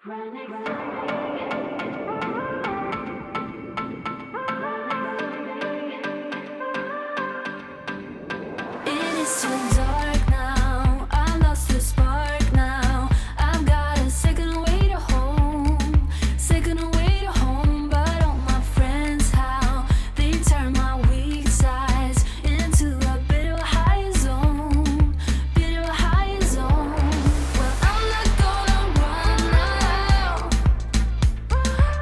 It is too dark now, I lost the spark now. I've got a second way to home, but all my friends, how they turn my weak sides into a bit of a high zone, Well, I'm not gonna run now,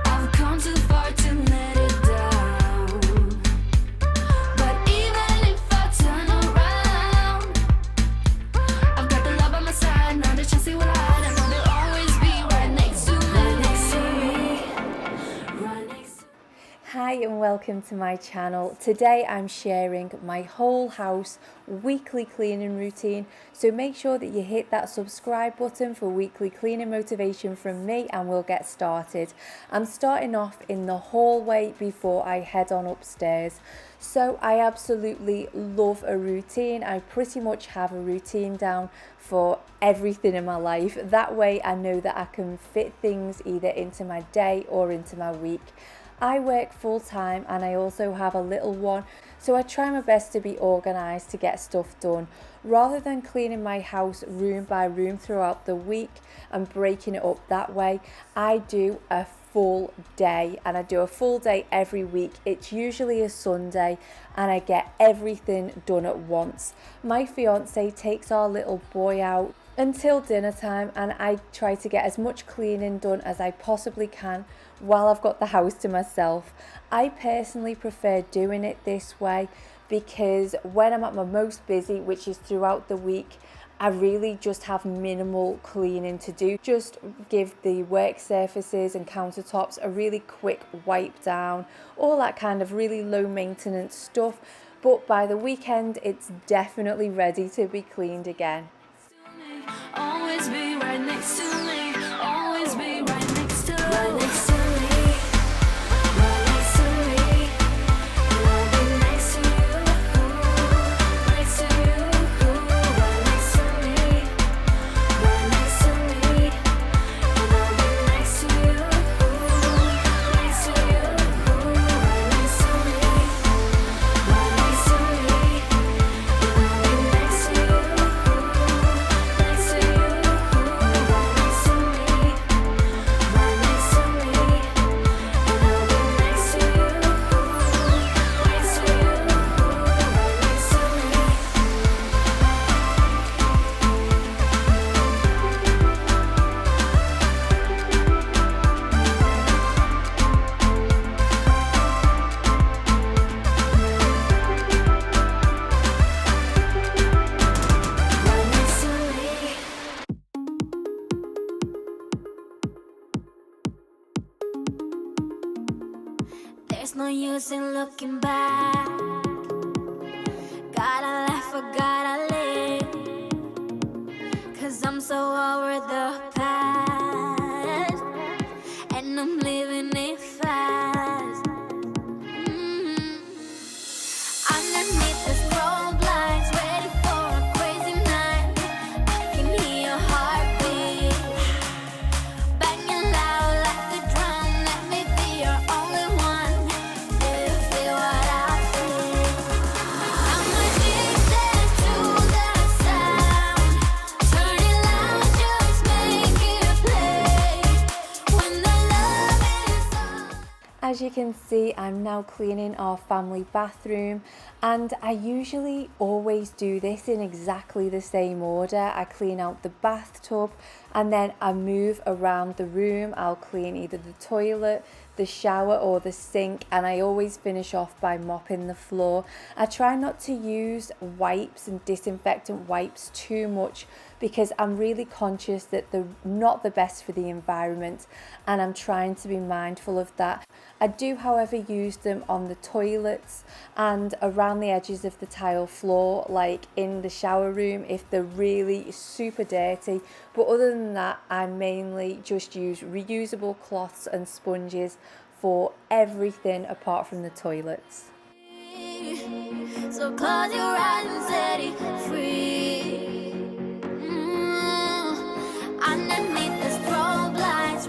I've come too far to let it down. But even if I turn around, I've got the love by my side, not a chance they will hide. I know they'll always be right next to me, right next to me. Hi and welcome to my channel. Today I'm sharing my whole house weekly cleaning routine, so make sure that you hit that subscribe button for weekly cleaning motivation from me and we'll get started. I'm starting off in the hallway before I head on upstairs. So I absolutely love a routine. I pretty much have a routine down for everything in my life. That way I know that I can fit things either into my day or into my week. I work full time and I also have a little one, so I try my best to be organised to get stuff done. Rather than cleaning my house room by room throughout the week and breaking it up that way, I do a full day, and I do a full day every week. It's usually a Sunday and I get everything done at once. My fiance takes our little boy out until dinner time and I try to get as much cleaning done as I possibly can while I've got the house to myself. I personally prefer doing it this way because when I'm at my most busy, which is throughout the week, I really just have minimal cleaning to do. Just give the work surfaces and countertops a really quick wipe down, all that kind of really low maintenance stuff. But by the weekend, it's definitely ready to be cleaned again. Always be right next to me, always be right next to me, right next to me, and I'll be next to you, next to you, right next to me, right next to me, and I'll be next to you, next to you, right next to me, right next to me, and I'll be next to you. There's no use in looking back. Gotta laugh or gotta live, 'cause I'm so over the past and I'm living it fast. Underneath the strobe lights, ready for a crazy night. I can hear your heartbeat banging loud like a drum. Let me be your only one. Do you feel what I feel? I'm addicted to the sound. Turn it loud, just make it play. When the love is on. As you can see, I'm now cleaning our family bathroom, and I usually always do this in exactly the same order. I clean out the bathtub and then I move around the room. I'll clean either the toilet, the shower or the sink, and I always finish off by mopping the floor. I try not to use wipes and disinfectant wipes too much because I'm really conscious that they're not the best for the environment, and I'm trying to be mindful of that. I do, however, use them on the toilets and around the edges of the tile floor, like in the shower room if they're really super dirty. But other than that, I mainly just use reusable cloths and sponges for everything apart from the toilets. So close your eyes and set it free. Underneath the strobe lights,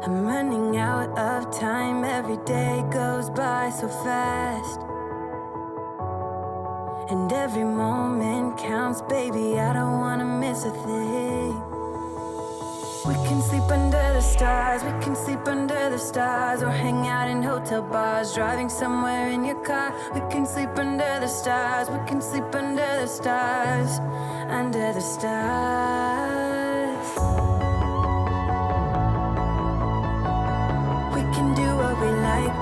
I'm running out of time, every day goes by so fast. And every moment counts, baby, I don't wanna miss a thing. We can sleep under the stars, we can sleep under the stars, or hang out in hotel bars, driving somewhere in your car. We can sleep under the stars, we can sleep under the stars, under the stars. We can do what we like.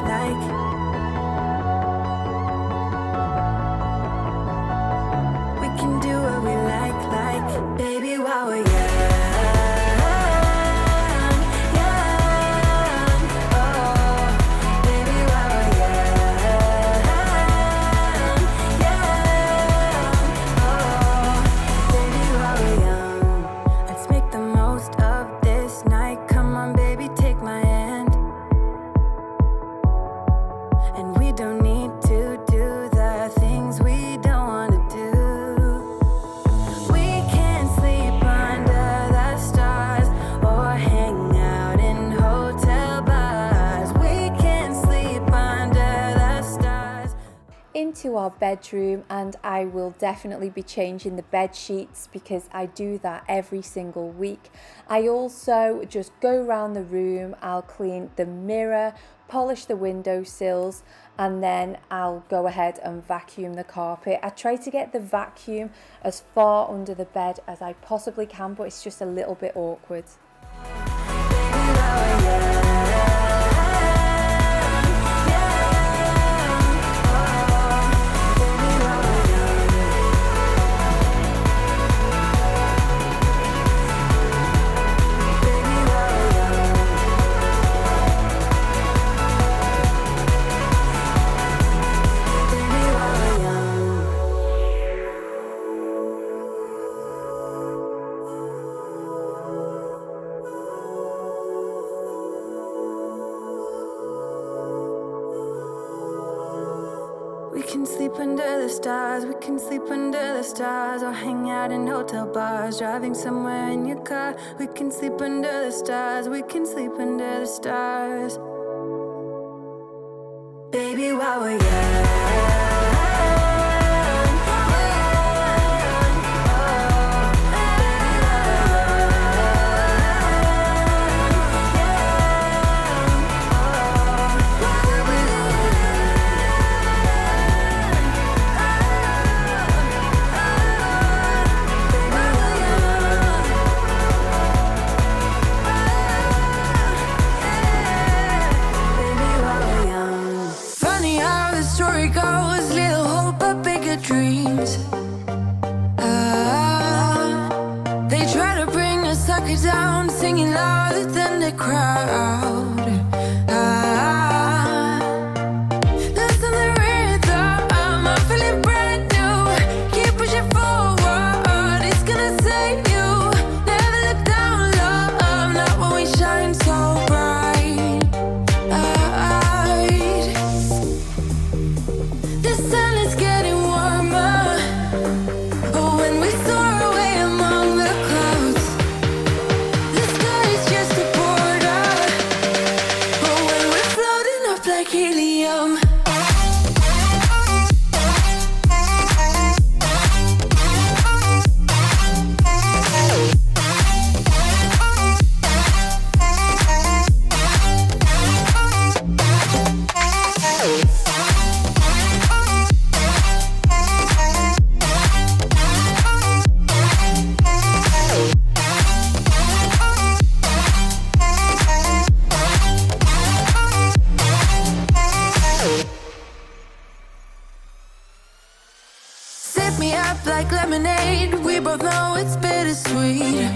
We can do what we like, baby, while we're young. Into our bedroom, and I will definitely be changing the bed sheets because I do that every single week. I also just go around the room, I'll clean the mirror, polish the windowsills, and then I'll go ahead and vacuum the carpet. I try to get the vacuum as far under the bed as I possibly can, but it's just a little bit awkward. We can sleep under the stars, we can sleep under the stars, or hang out in hotel bars, driving somewhere in your car. We can sleep under the stars, we can sleep under the stars, baby, while we're young. Story goes, little hope but bigger dreams. They try to bring a sucker down, singing louder than the crowd. Listen the rhythm, I'm feeling brand new. Keep pushing forward, it's gonna save you. Never look down, love, not when we shine so bright. The sun is getting warmer, but when we soar away among the clouds, the sky is just a border. But when we're floating up like helium, sip me up like lemonade. We both know it's bittersweet.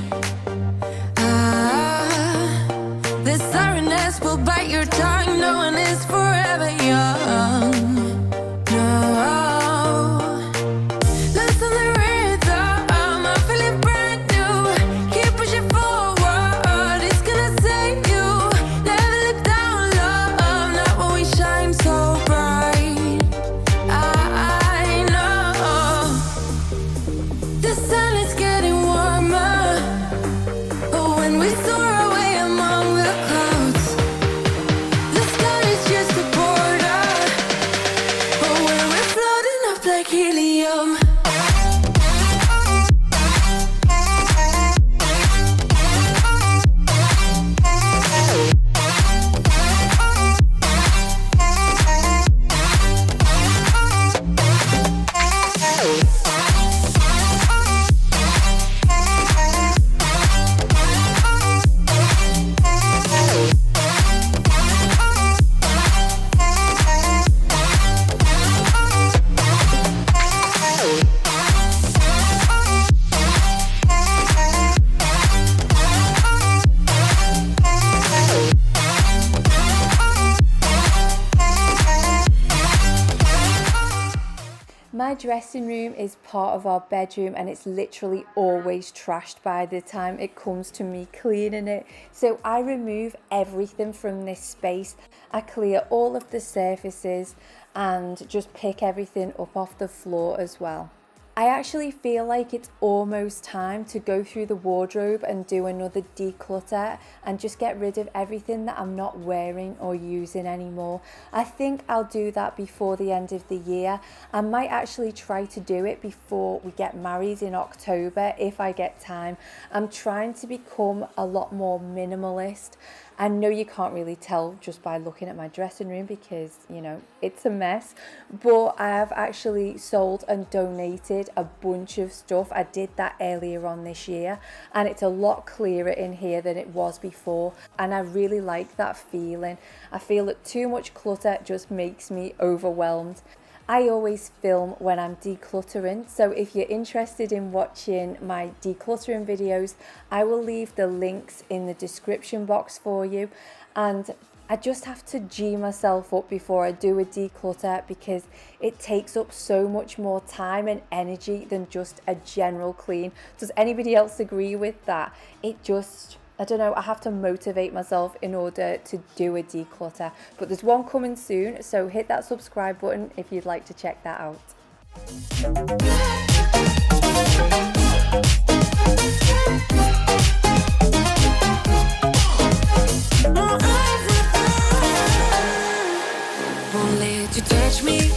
The sorrowness will bite your tongue. No one is forever young. No. Listen the rhythm, I'm feeling brand new. Keep pushing forward, it's gonna save you. Never look down, love, not when we shine so bright. I know the sun is getting warmer, but when we soar away among the clouds, dressing room is part of our bedroom and it's literally always trashed by the time it comes to me cleaning it. So I remove everything from this space. I clear all of the surfaces and just pick everything up off the floor as well. I actually feel like it's almost time to go through the wardrobe and do another declutter and just get rid of everything that I'm not wearing or using anymore. I think I'll do that before the end of the year. I might actually try to do it before we get married in October if I get time. I'm trying to become a lot more minimalist. I know you can't really tell just by looking at my dressing room because, you know, it's a mess. But I have actually sold and donated a bunch of stuff. I did that earlier on this year and it's a lot clearer in here than it was before. And I really like that feeling. I feel that too much clutter just makes me overwhelmed. I always film when I'm decluttering, so if you're interested in watching my decluttering videos, I will leave the links in the description box for you. And I just have to G myself up before I do a declutter because it takes up so much more time and energy than just a general clean. Does anybody else agree with that? I don't know, I have to motivate myself in order to do a declutter. But there's one coming soon, so hit that subscribe button if you'd like to check that out. Won't let you touch me,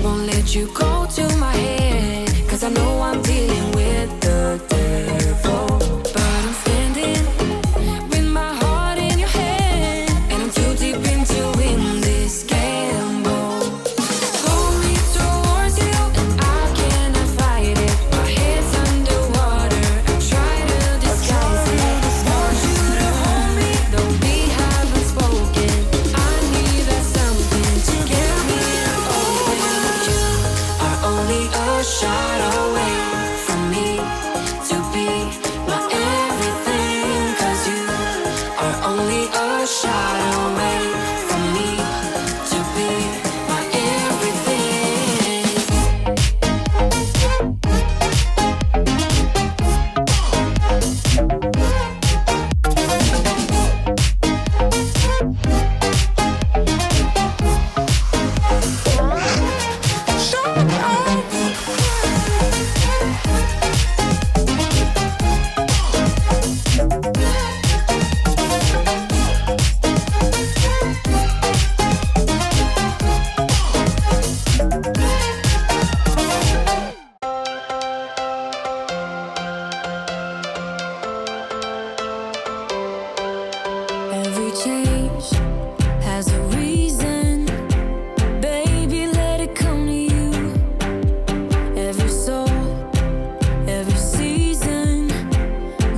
won't let you go to my head, 'cause I know I'm dealing with the devil. But I'm standing with my heart in your hand, and I'm too deep into win this gamble. Pull me towards you, and I cannot fight it. My head's underwater, I try to disguise it. Want you to hold me, though we haven't spoken. I need that something to get me open. You are only a shot away from me to be my everything. 'Cause you are only a shot away from me to be my everything. Every change has a reason. Baby, let it come to you. Every soul, every season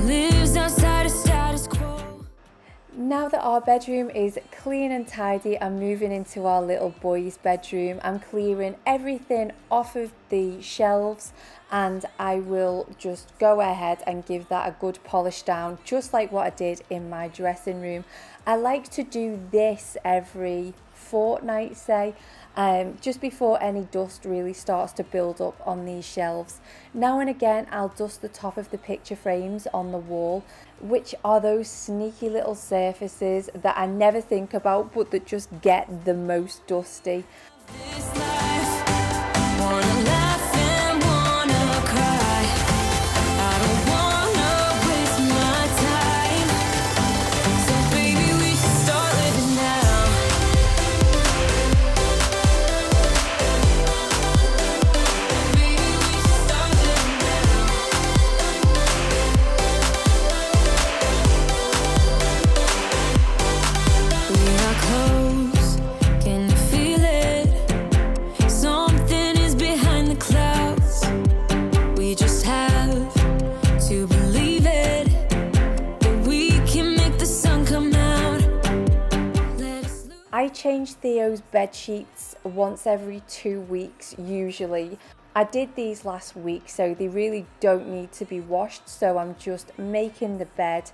lives outside of status quo. Now that our bedroom is clean and tidy, I'm moving into our little boy's bedroom. I'm clearing everything off of the shelves and I will just go ahead and give that a good polish down, just like what I did in my dressing room. I like to do this every fortnight, say, just before any dust really starts to build up on these shelves. Now and again I'll dust the top of the picture frames on the wall, which are those sneaky little surfaces that I never think about but that just get the most dusty. This life, wanna laugh and wanna cry. I don't wanna waste my time. So baby, we should start living now. Baby, we should start living now. We are close, can you feel it? Something is behind the clouds. We just have to believe it, that we can make the sun come out. Let us lose. I change Theo's bed sheets once every 2 weeks usually. I did these last week, so they really don't need to be washed, so I'm just making the bed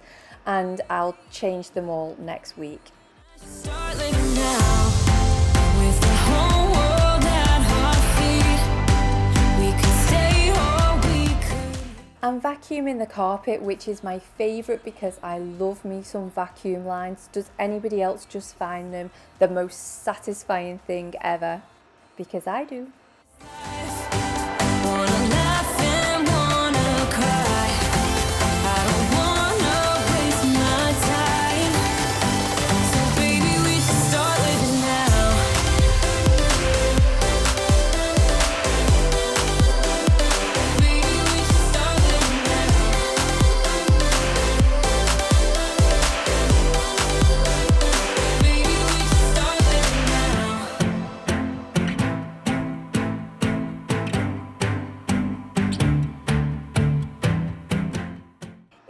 and I'll change them all next week. Start living now, with the whole world at our feet. I'm vacuuming the carpet, which is my favourite because I love me some vacuum lines. Does anybody else just find them the most satisfying thing ever? Because I do. Wanna laugh and wanna cry. I don't wanna waste my time. So baby, we should start living now. Baby, we should start living now. Baby, we should start living now.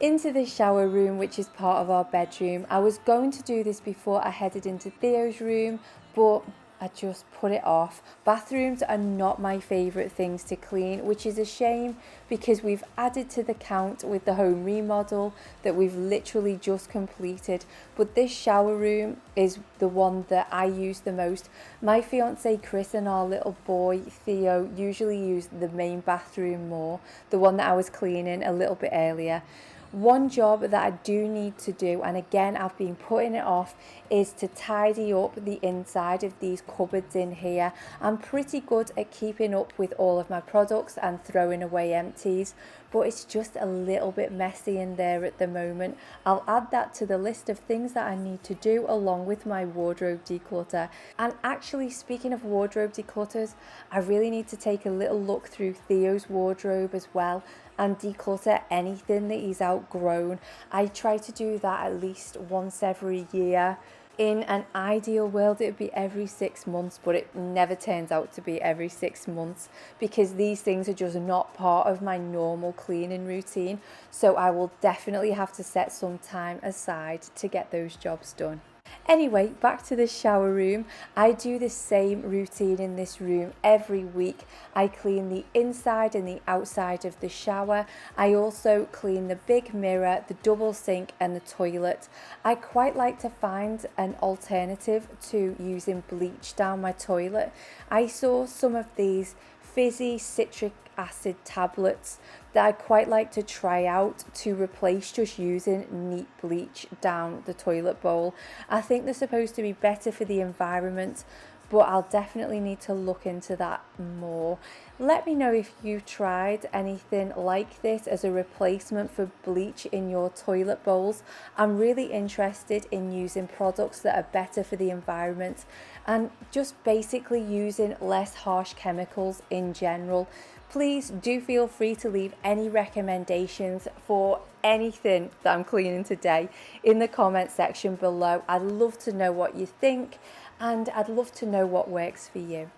Into the shower room, which is part of our bedroom. I was going to do this before I headed into Theo's room, but I just put it off. Bathrooms are not my favourite things to clean, which is a shame because we've added to the count with the home remodel that we've literally just completed. But this shower room is the one that I use the most. My fiance Chris and our little boy Theo usually use the main bathroom more, the one that I was cleaning a little bit earlier. One job that I do need to do, and again I've been putting it off, is to tidy up the inside of these cupboards in here. I'm pretty good at keeping up with all of my products and throwing away empties, but it's just a little bit messy in there at the moment. I'll add that to the list of things that I need to do along with my wardrobe declutter. And actually, speaking of wardrobe declutters, I really need to take a little look through Theo's wardrobe as well and declutter anything that he's outgrown. I try to do that at least once every year. In an ideal world, it would be every 6 months, but it never turns out to be every 6 months because these things are just not part of my normal cleaning routine. So I will definitely have to set some time aside to get those jobs done. Anyway, back to the shower room. I do the same routine in this room every week. I clean the inside and the outside of the shower. I also clean the big mirror, the double sink and the toilet. I quite like to find an alternative to using bleach down my toilet. I saw some of these fizzy citric acid tablets that I quite like to try out to replace just using neat bleach down the toilet bowl. I think they're supposed to be better for the environment, but I'll definitely need to look into that more. Let me know if you've tried anything like this as a replacement for bleach in your toilet bowls. I'm really interested in using products that are better for the environment and just basically using less harsh chemicals in general. Please do feel free to leave any recommendations for anything that I'm cleaning today in the comment section below. I'd love to know what you think and I'd love to know what works for you.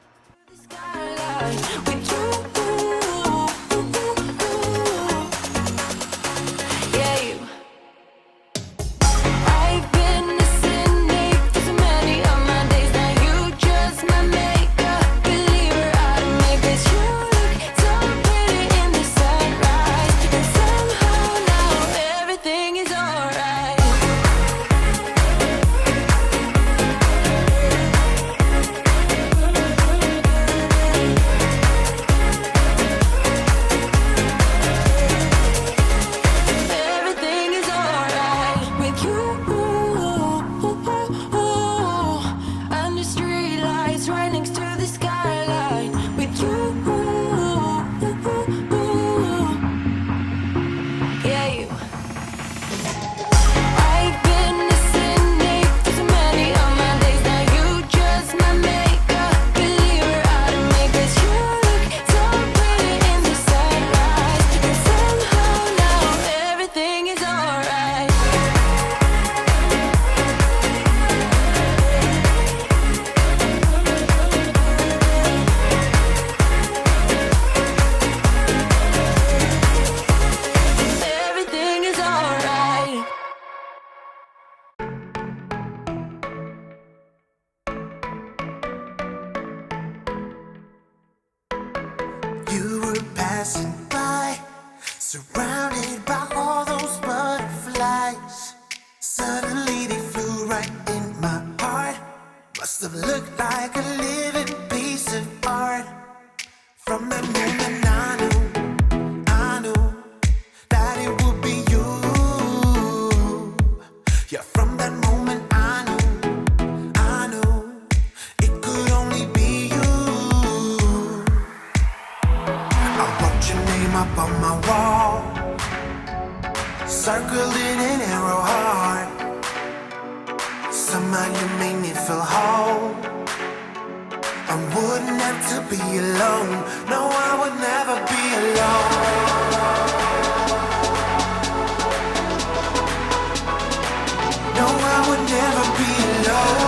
You were passing by, surrounded by all those butterflies. Suddenly they flew right in my heart. Must have looked like a living piece of art. From the moment I knew circled in an arrow heart. Somehow you made me feel whole. I wouldn't have to be alone. No, I would never be alone. No, I would never be alone.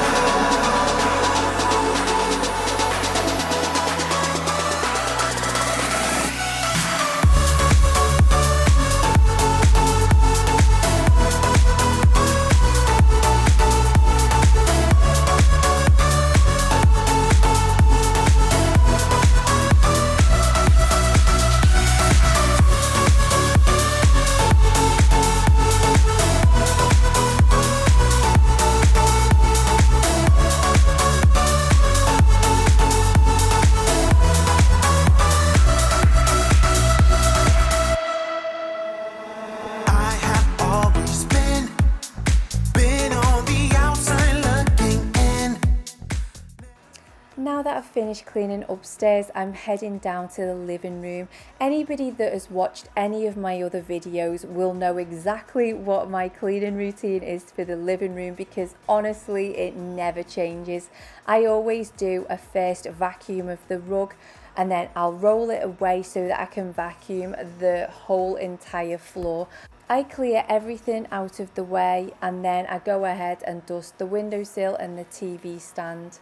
Now that I've finished cleaning upstairs, I'm heading down to the living room. Anybody that has watched any of my other videos will know exactly what my cleaning routine is for the living room, because honestly it never changes. I always do a first vacuum of the rug, and then I'll roll it away so that I can vacuum the whole entire floor. I clear everything out of the way, and then I go ahead and dust the windowsill and the TV stand.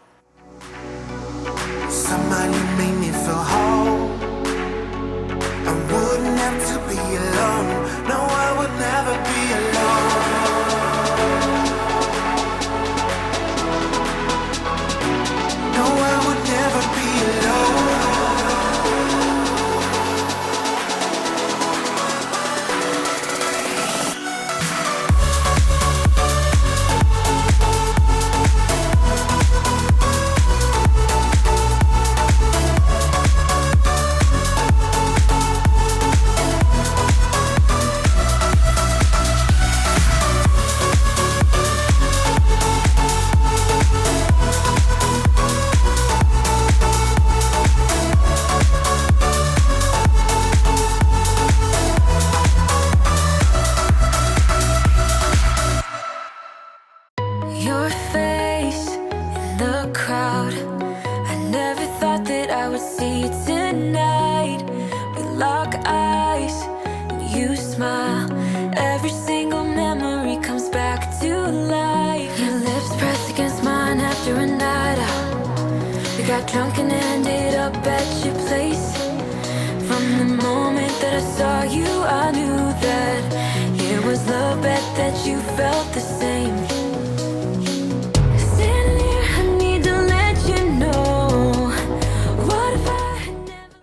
Somehow you made me feel whole. I wouldn't have to be alone. No, I would never be alone. No, I would never be alone. Your face in the crowd, I never thought that I would see you tonight. We lock eyes and you smile. Every single memory comes back to life. Your lips pressed against mine after a night out. We got drunk and ended up at your place. From the moment that I saw you, I knew that it was love, bet that you felt the same.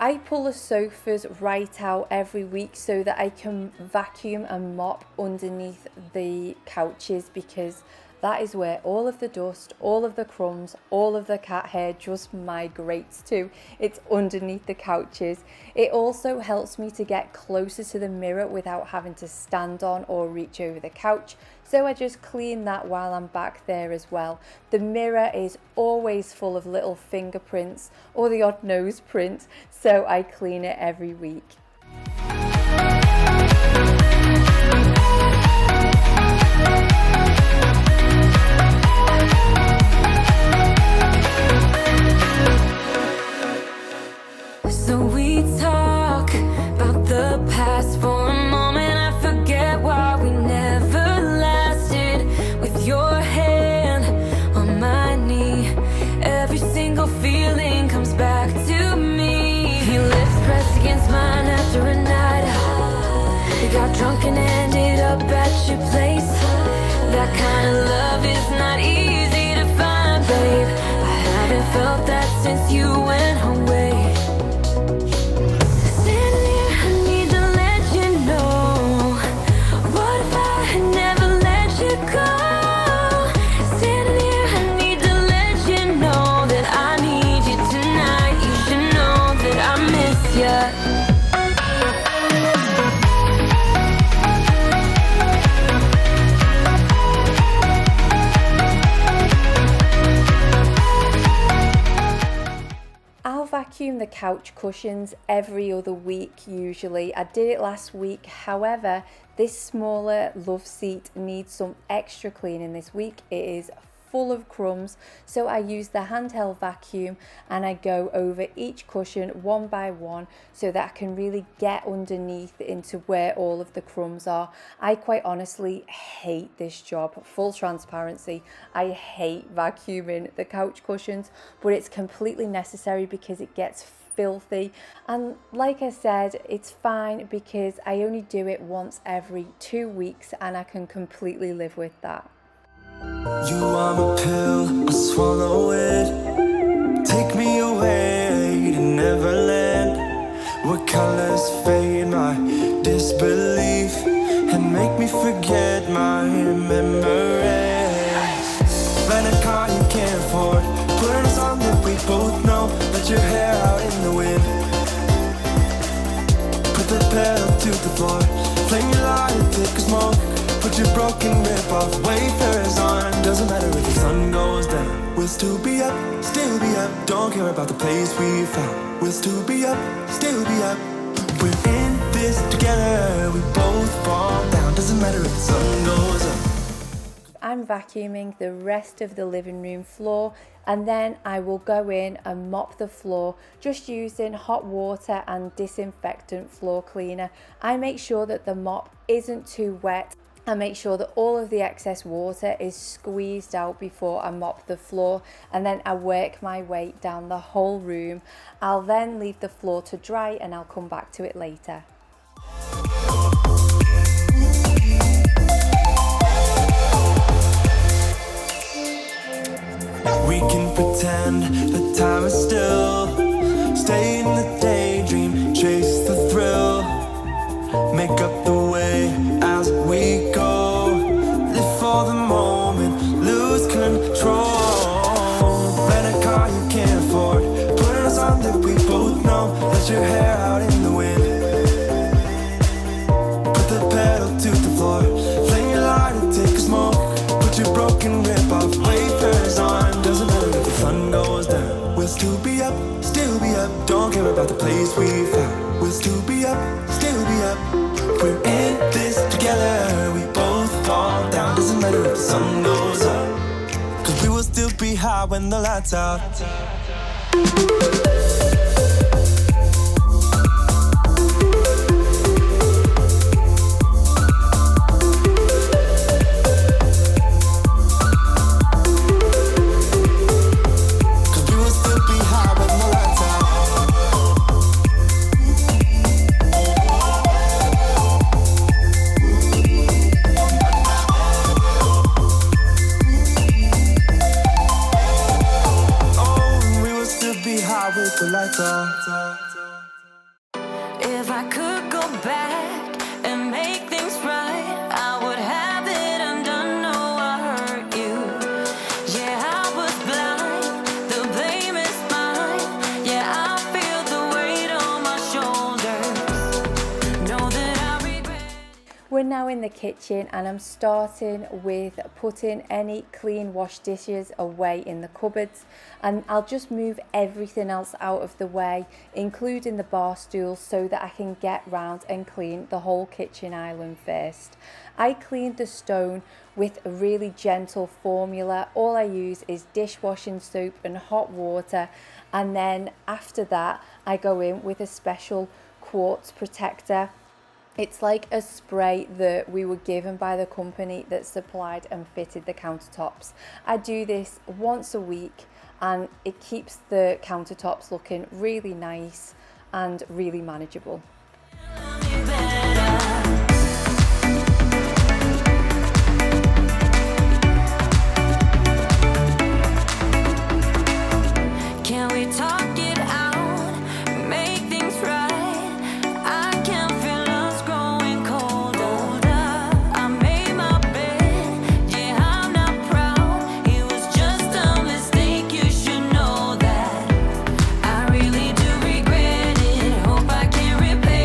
I pull the sofas right out every week so that I can vacuum and mop underneath the couches, because that is where all of the dust, all of the crumbs, all of the cat hair just migrates to. It's underneath the couches. It also helps me to get closer to the mirror without having to stand on or reach over the couch. So I just clean that while I'm back there as well. The mirror is always full of little fingerprints or the odd nose print, so I clean it every week. So we talk about the past for a moment. I forget why we never lasted. With your hand on my knee, every single feeling comes back to me. Your lips pressed against mine after a night out. We got drunk and ended up at your place. That kind of love is not easy to find, babe. I haven't felt that since you went away. couch cushions every other week usually. I did it last week, however, this smaller love seat needs some extra cleaning this week. It is full of crumbs, so I use the handheld vacuum and I go over each cushion one by one so that I can really get underneath into where all of the crumbs are. I quite honestly hate this job. Full transparency, I hate vacuuming the couch cushions, but it's completely necessary because it gets filthy, and like I said, it's fine because I only do it once every 2 weeks and I can completely live with that. You are my pill, I swallow it. Take me away to Neverland, where colors fade my disbelief and make me forget my memories. Rent a car you can't afford, put on a song that we both know. Let your hair out in the wind, put the pedal to the floor, flame your light and take a smoke. Put your broken rip off, wafers on. Doesn't matter if the sun goes down, we'll still be up, still be up. Don't care about the place we found, we'll still be up, still be up. We're in this together, we both fall down. Doesn't matter if the sun goes up. I'm vacuuming the rest of the living room floor, and then I will go in and mop the floor just using hot water and disinfectant floor cleaner. I make sure that the mop isn't too wet. I make sure that all of the excess water is squeezed out before I mop the floor, and then I work my way down the whole room. I'll then leave the floor to dry and I'll come back to it later. We can pretend that time is still, stay in the daydream, chase the thrill, make up the way as we go, live for the moment, lose control. Rent a car you can't afford, put on a song that we both know. Let your hair out in the wind, put the pedal to the floor, flame your light and take a smoke. Put your broken rip off, wafers on. Doesn't matter if the sun goes down, we'll still be up, still be up. Don't care about the place we found, we'll still be up, still be up. We're in this together, we both fall down. Doesn't matter if the sun goes up, cause we will still be high when the lights out. If I could go back and make things right, I would have it undone. No, I hurt you. Yeah, I was blind. The blame is mine. Yeah, I feel the weight on my shoulders. Know that I regret. We're now in the kitchen and I'm starting with putting any clean washed dishes away in the cupboards, and I'll just move everything else out of the way, including the bar stool, so that I can get round and clean the whole kitchen island first. I cleaned the stone with a really gentle formula. All I use is dishwashing soap and hot water, and then after that I go in with a special quartz protector. It's like a spray that we were given by the company that supplied and fitted the countertops. I do this once a week and it keeps the countertops looking really nice and really manageable. Can we talk it out? Make things right. I can feel us growing colder. I made my bed. Yeah, I'm not proud. It was just a mistake. You should know that. I really do regret it. Hope I can repair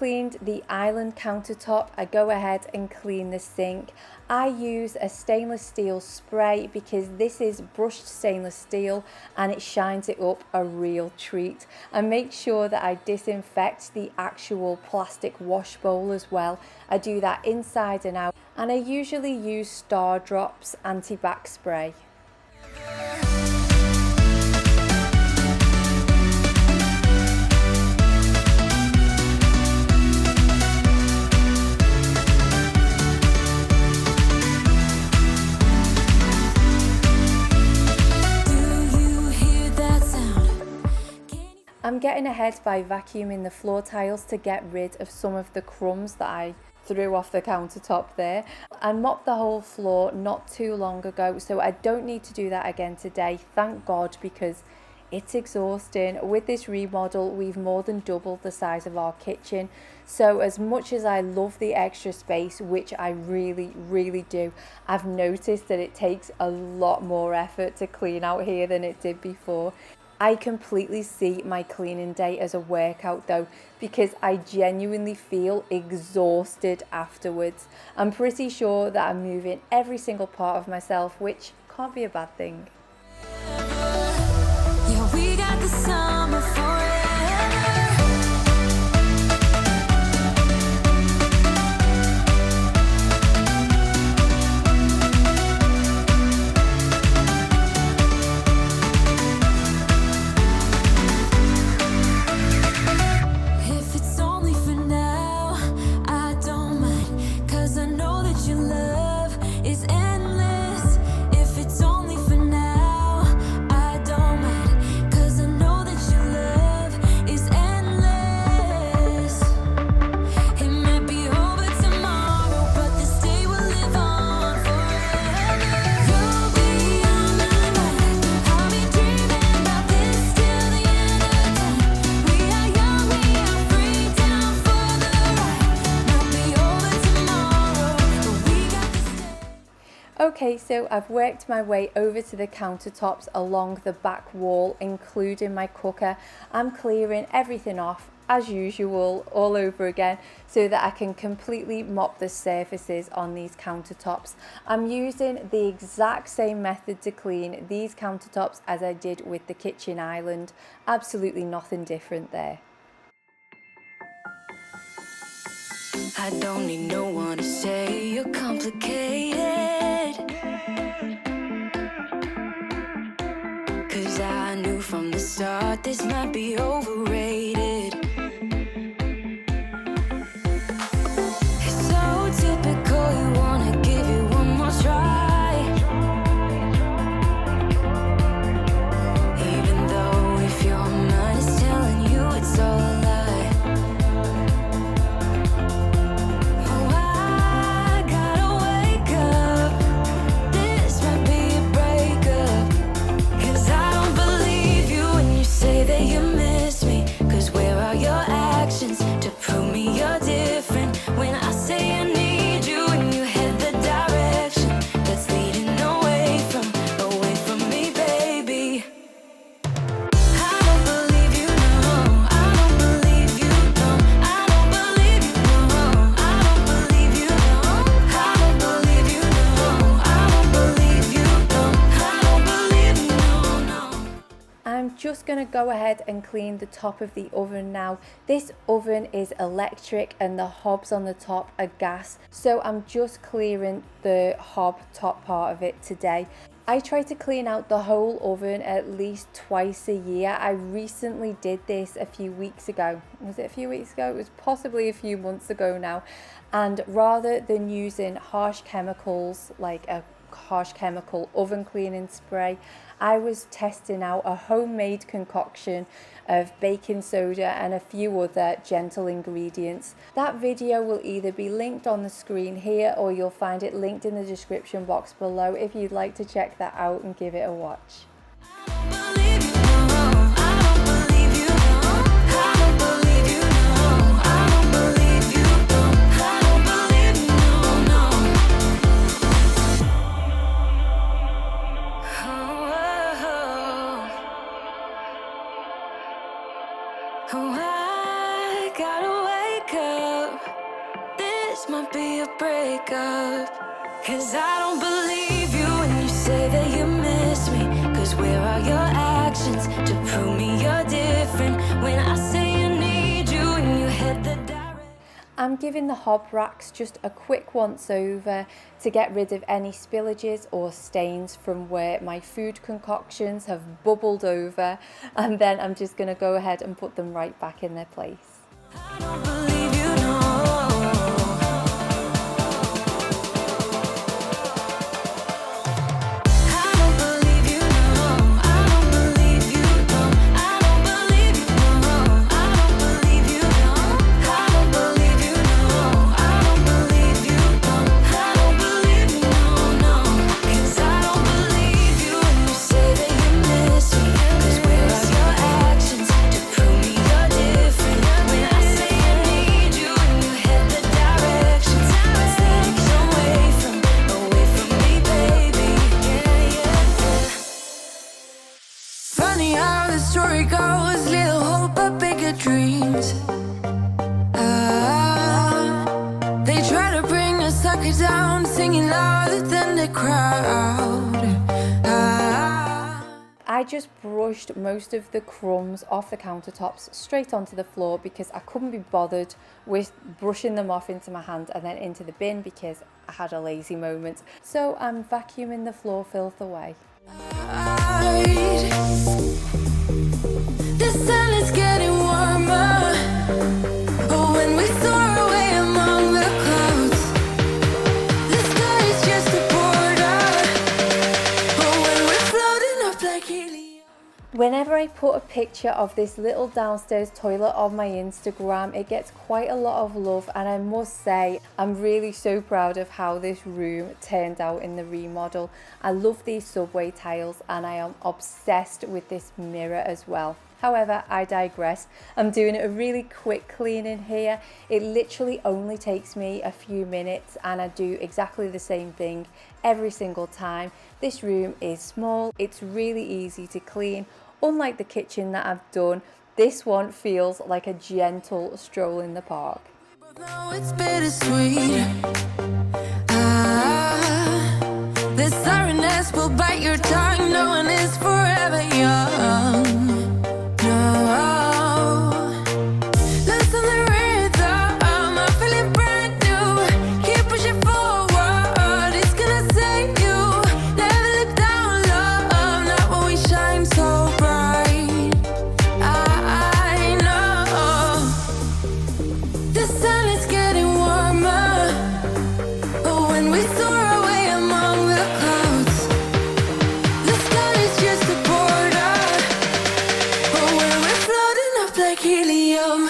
cleaned the island countertop, I go ahead and clean the sink. I use a stainless steel spray because this is brushed stainless steel and it shines it up a real treat. And make sure that I disinfect the actual plastic wash bowl as well. I do that inside and out, and I usually use Star Drops anti-bac spray. I'm getting ahead by vacuuming the floor tiles to get rid of some of the crumbs that I threw off the countertop there. I mopped the whole floor not too long ago, so I don't need to do that again today, thank God, because it's exhausting. With this remodel, we've more than doubled the size of our kitchen. So as much as I love the extra space, which I really do, I've noticed that it takes a lot more effort to clean out here than it did before. I completely see my cleaning day as a workout though, because I genuinely feel exhausted afterwards. I'm pretty sure that I'm moving every single part of myself, which can't be a bad thing. Yeah, we got the summer forever. Okay, so I've worked my way over to the countertops along the back wall, including my cooker. I'm clearing everything off as usual all over again so that I can completely mop the surfaces on these countertops. I'm using the exact same method to clean these countertops as I did with the kitchen island. Absolutely nothing different there. I don't need no one to say you're complicated, 'cause I knew from the start this might be overrated. It's so typical, you wanna give it one more try, even though if your mind is telling you it's all a lie. To prove me you're different when I say I need you and you head the direction that's leading away from me, baby. I don't believe you, no. I don't believe you, no. I don't believe you, no. I don't believe you, no. I don't believe you, no. I don't believe you, no. I don't believe you, no. I'm just going to go ahead and clean the top of the oven now. This oven is electric and the hobs on the top are gas, so I'm just clearing the hob top part of it today. I try to clean out the whole oven at least twice a year. I recently did this a few weeks ago. Was it a few weeks ago? It was possibly a few months ago now. And rather than using harsh chemicals like a harsh chemical oven cleaning spray, I was testing out a homemade concoction of baking soda and a few other gentle ingredients. That video will either be linked on the screen here or you'll find it linked in the description box below if you'd like to check that out and give it a watch. Oh, I gotta wake up. this might be a breakup. 'Cause I don't believe you when you say that you miss me. 'Cause where are your actions to prove me you're different? When I say I need you and you hit the direct. I'm giving the hob racks just a quick once over to get rid of any spillages or stains from where my food concoctions have bubbled over, and then I'm just going to go ahead and put them right back in their place. I don't believe you, no. I don't believe you, no. I don't believe you, no. I don't believe you, no. I don't believe you, no. I don't believe you, no. I don't believe you, no. I don't believe you, no. 'Cause I don't believe you when you say that you miss me. 'Cause where are your actions to prove me you're different? When I say I need you and you head the directions, it's leading you away from me, baby. Yeah, yeah. Funny how the story goes, little hope but bigger dreams. They try to bring a sucker down, singing louder than the crowd. I just brushed most of the crumbs off the countertops straight onto the floor because I couldn't be bothered with brushing them off into my hand and then into the bin because I had a lazy moment. So I'm vacuuming the floor filth away. The sun is getting warmer. Oh, when we soar away among the clouds, the sky is just a border. Oh, when we're floating up like helium. Whenever I put a picture of this little downstairs toilet on my Instagram, it gets quite a lot of love, and I must say I'm really so proud of how this room turned out in the remodel. I love these subway tiles and I am obsessed with this mirror as well. However, I digress. I'm doing a really quick clean in here. It literally only takes me a few minutes and I do exactly the same thing every single time. This room is small, it's really easy to clean. Unlike the kitchen that I've done, this one feels like a gentle stroll in the park. No, it's bittersweet. The sorrowness will bite your tongue. No one is forever young. No, listen the rhythm. I'm feeling brand new. Keep pushing forward. It's gonna save you. Never look down, love. Not when we shine so bright. I know the sun is getting warmer. Oh, when we soar away among the clouds, the sky is just a border. Oh, when we're floating up like helium.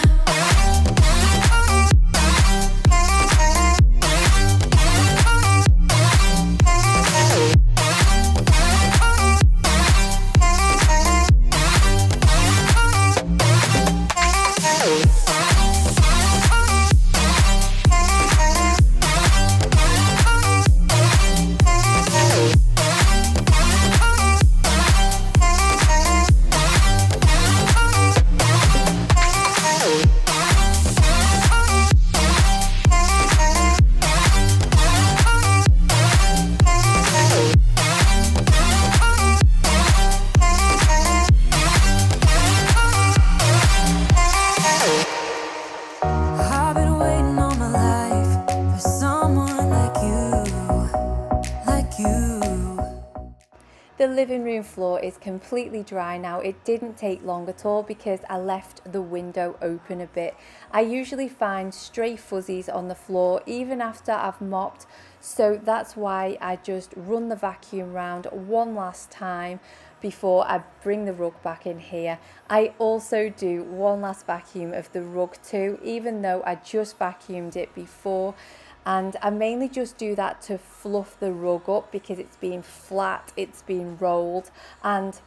I've been waiting all my life for someone like you. The living room floor is completely dry now. It didn't take long at all because I left the window open a bit. I usually find stray fuzzies on the floor even after I've mopped, so that's why I just run the vacuum round one last time before I bring the rug back in here. I also do one last vacuum of the rug too, even though I just vacuumed it before. And I mainly just do that to fluff the rug up because it's been flat, it's been rolled, and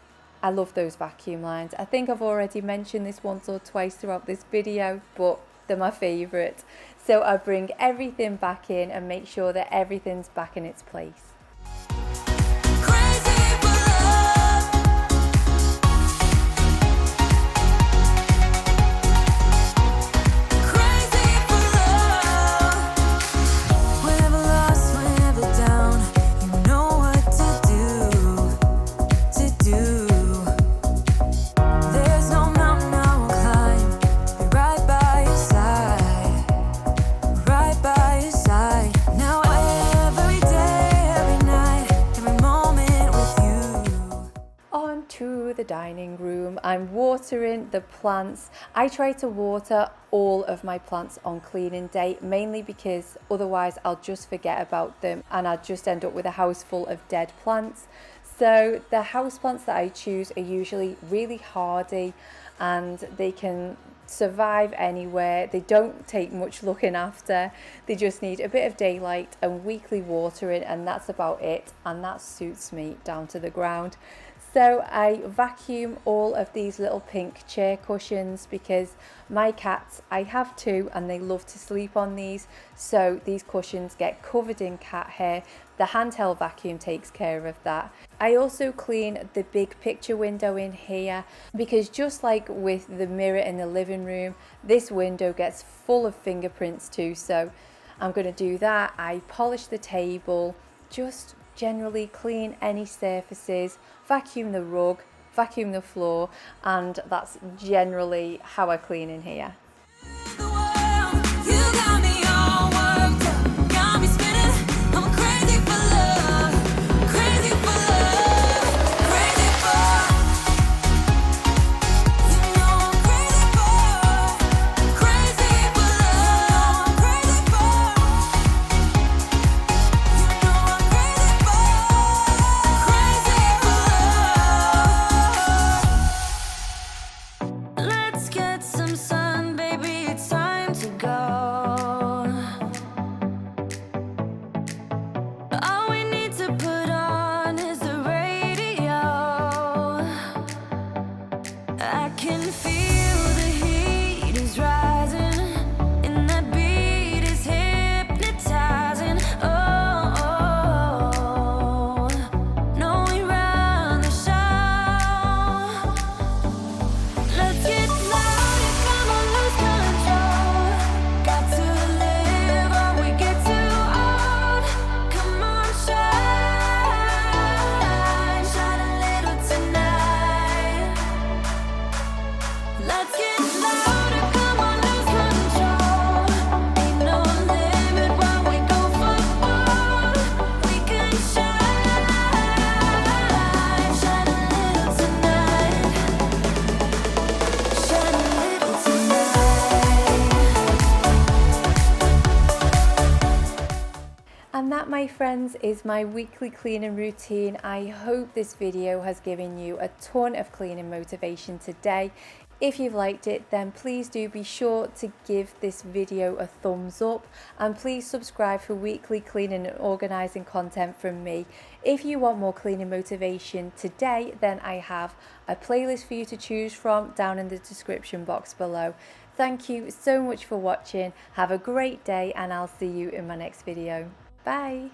I love those vacuum lines. I think I've already mentioned this once or twice throughout this video, but they're my favourite. So I bring everything back in and make sure that everything's back in its place. Crazy for love. Crazy for love. the dining room. I'm watering the plants. I try to water all of my plants on cleaning day, mainly because otherwise I'll just forget about them and I'll just end up with a house full of dead plants. So the house plants that I choose are usually really hardy and they can survive anywhere. They don't take much looking after. They just need a bit of daylight and weekly watering, and that's about it, and that suits me down to the ground. So I vacuum all of these little pink chair cushions because my cats, I have two, and they love to sleep on these. So these cushions get covered in cat hair. The handheld vacuum takes care of that. I also clean the big picture window in here because just like with the mirror in the living room, this window gets full of fingerprints too. So I'm going to do that. I polish the table, just generally clean any surfaces, vacuum the rug, vacuum the floor, and that's generally how I clean in here. Let's get some sun, baby, it's time to go. All we need to put on is the radio. I can feel the heat is rising, and that beat is hypnotizing. Oh, no, we run the show. Let's get louder, come on, lose control. Got to live or we get too old. Come on, shine, shine a little tonight. Let's get louder, come on, lose control. Ain't no limit when we go for more. We can shine, shine a little tonight. Shine a little tonight. And that, my friends, is my weekly cleaning routine. I hope this video has given you a ton of cleaning motivation today. If you've liked it, then please do be sure to give this video a thumbs up, and please subscribe for weekly cleaning and organising content from me. If you want more cleaning motivation today, then I have a playlist for you to choose from down in the description box below. Thank you so much for watching. Have a great day, and I'll see you in my next video. Bye.